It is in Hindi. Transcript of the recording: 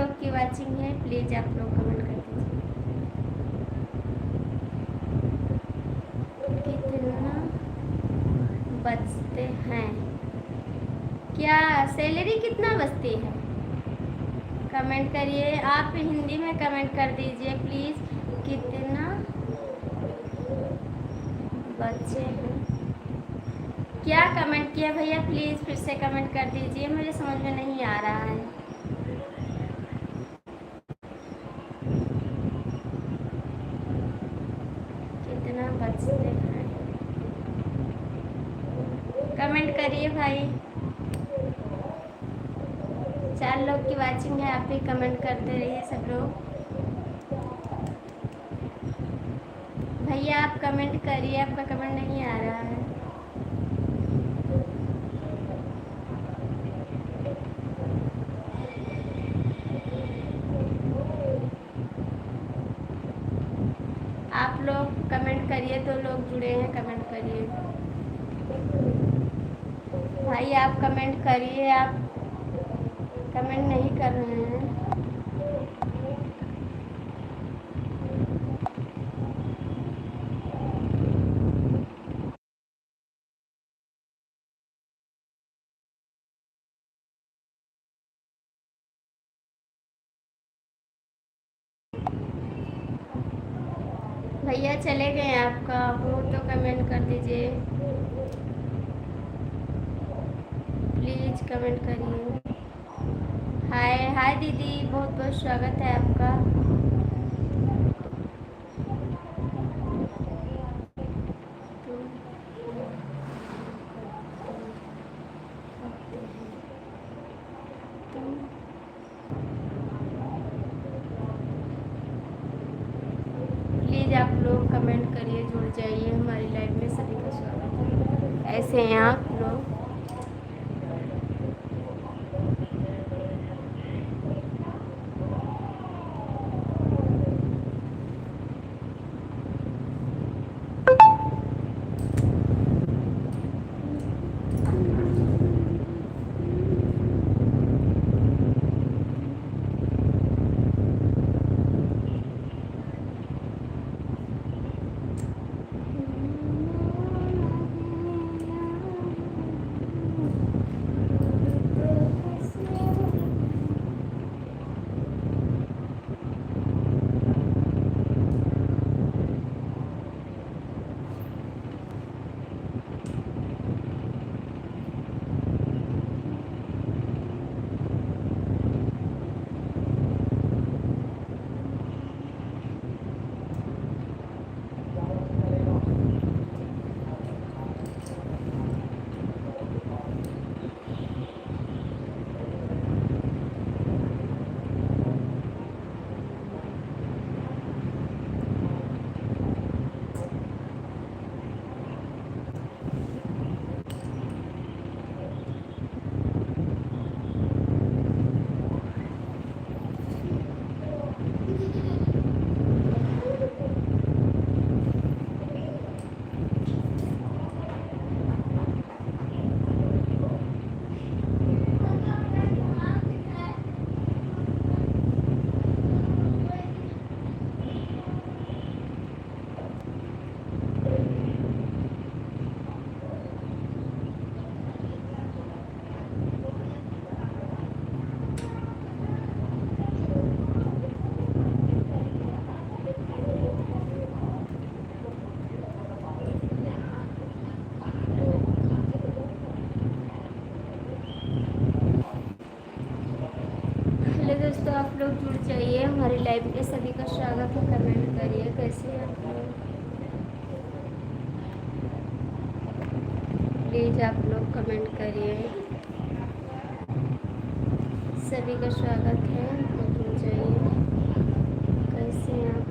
लोग की वाचिंग है, प्लीज़ आप लोग कमेंट कर दीजिए। कितना बचते हैं, क्या सैलरी कितना बचती है? कमेंट करिए, आप हिंदी में कमेंट कर दीजिए प्लीज़। कितना बच्चे हैं? क्या कमेंट किया भैया, प्लीज़ फिर से कमेंट कर दीजिए, मुझे समझ में नहीं आ रहा है। कितना बचते हैं, कमेंट करिए भाई। 4 लोग की वाचिंग है, आप भी कमेंट करते रहिए सब लोग। भैया आप कमेंट करिए, आपका कमेंट नहीं आ रहा है। आप लोग कमेंट करिए, तो लोग जुड़े हैं, कमेंट करिए भाई, आप कमेंट करिए। आप कमेंट नहीं कर रहे हैं। भैया चले गए, आपका हो तो कमेंट कर दीजिए, प्लीज़ कमेंट करिए। हाय हाय दीदी, बहुत बहुत स्वागत है आपका। प्लीज़ आप लोग कमेंट करिए, जुड़ जाइए हमारी लाइव में, सभी का स्वागत है। ऐसे हैं आप लोग। दोस्तों आप लोग जुड़ जाइए हमारी लाइव में, सभी का स्वागत है। कमेंट करिए कैसे हैं आप लोग, प्लीज़ आप लोग कमेंट करिए, सभी का स्वागत है। जुड़ जाइए, कैसे हैं आप